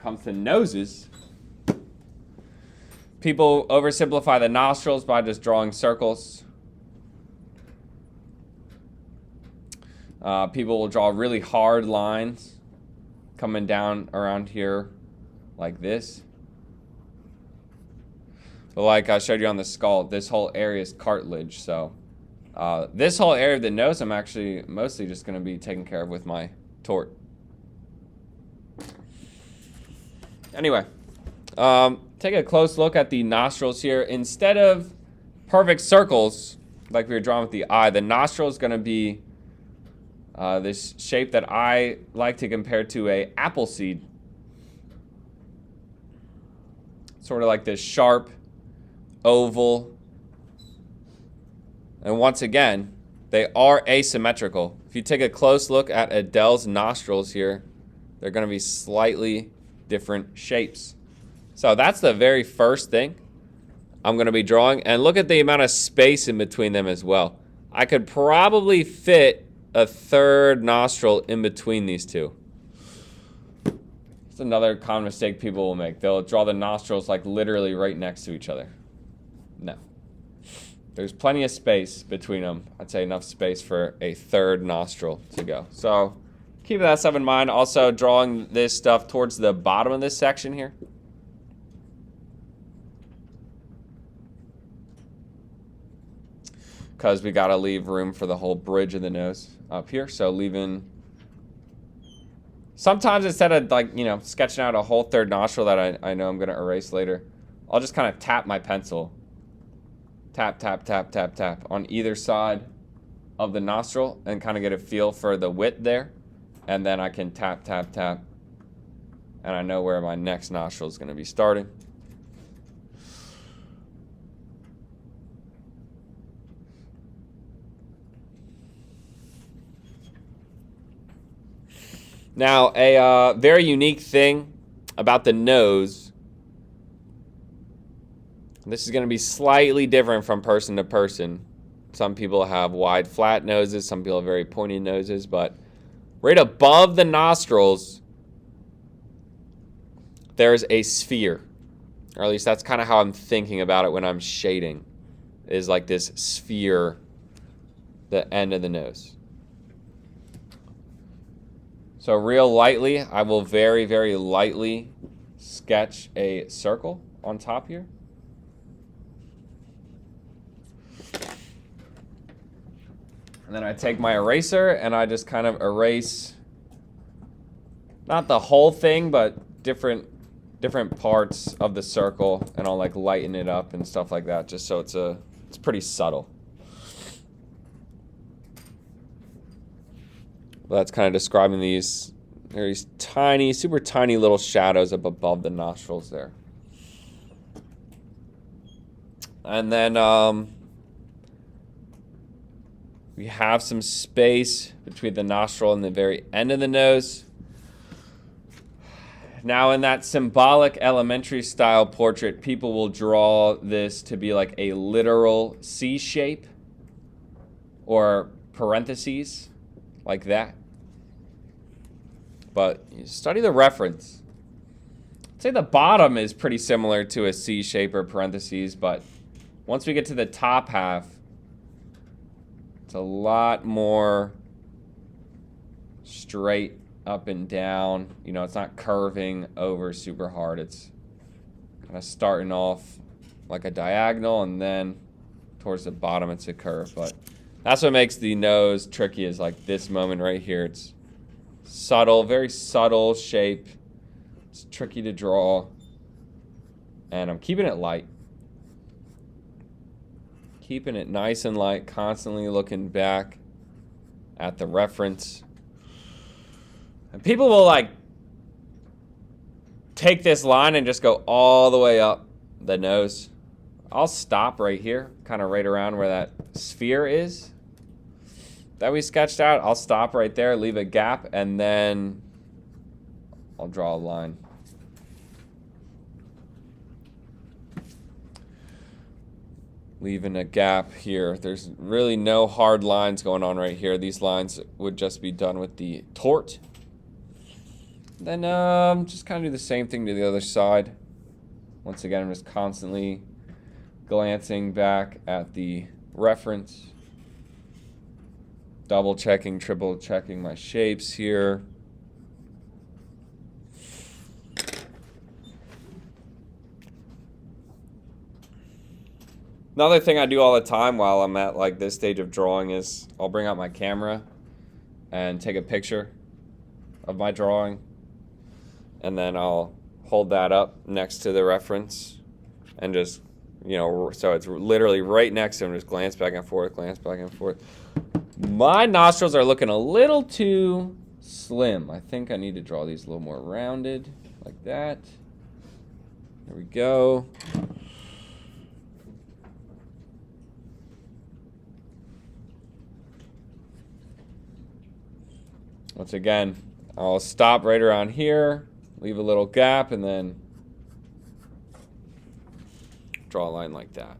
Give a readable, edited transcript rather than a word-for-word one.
comes to noses, people oversimplify the nostrils by just drawing circles. People will draw really hard lines coming down around here like this. But like I showed you on the skull, this whole area is cartilage. So this whole area of the nose, I'm actually mostly just going to be taking care of with my tort. Anyway, take a close look at the nostrils here. Instead of perfect circles like we were drawing with the eye, the nostril is going to be this shape that I like to compare to a apple seed. Sort of like this sharp oval. And once again, they are asymmetrical. If you take a close look at Adele's nostrils here, they're going to be slightly different shapes. So that's the very first thing I'm going to be drawing. And look at the amount of space in between them as well. I could probably fit a third nostril in between these two. It's another common mistake people will make. They'll draw the nostrils like literally right next to each other. No. There's plenty of space between them. I'd say enough space for a third nostril to go. So keep that stuff in mind. Also drawing this stuff towards the bottom of this section here. Because we got to leave room for the whole bridge of the nose up here. So leaving, sometimes instead of like, sketching out a whole third nostril that I know I'm going to erase later, I'll just kind of tap my pencil. Tap, tap, tap, tap, tap on either side of the nostril and kind of get a feel for the width there. And then I can tap, tap, tap. And I know where my next nostril is going to be starting. Now, a very unique thing about the nose, this is going to be slightly different from person to person. Some people have wide, flat noses. Some people have very pointy noses. But right above the nostrils, there's a sphere. Or at least that's kind of how I'm thinking about it when I'm shading, is like this sphere, the end of the nose. So real lightly, I will very, very lightly sketch a circle on top here. And then I take my eraser and I just kind of erase, not the whole thing, but different parts of the circle, and I'll like lighten it up and stuff like that, just so it's pretty subtle. That's kind of describing these tiny, super tiny little shadows up above the nostrils there. And then we have some space between the nostril and the very end of the nose. Now, in that symbolic elementary style portrait, people will draw this to be like a literal C shape or parentheses like that. But you study the reference. I'd say the bottom is pretty similar to a C shape or parentheses, but once we get to the top half, it's a lot more straight up and down. It's not curving over super hard. It's kind of starting off like a diagonal, and then towards the bottom it's a curve. But that's what makes the nose tricky, is like this moment right here. It's subtle, very subtle shape. It's tricky to draw. And I'm keeping it light. Keeping it nice and light, constantly looking back at the reference. And people will like take this line and just go all the way up the nose. I'll stop right here, kind of right around where that sphere is that we sketched out. I'll stop right there, leave a gap, and then I'll draw a line. Leaving a gap here. There's really no hard lines going on right here. These lines would just be done with the tort. Then just kind of do the same thing to the other side. Once again, I'm just constantly glancing back at the reference, double checking, triple checking my shapes here. Another thing I do all the time while I'm at like this stage of drawing is I'll bring out my camera and take a picture of my drawing, and then I'll hold that up next to the reference and just, so it's literally right next to him, just glance back and forth, glance back and forth. My nostrils are looking a little too slim. I think I need to draw these a little more rounded, like that. There we go. Once again, I'll stop right around here, leave a little gap, and then draw a line like that.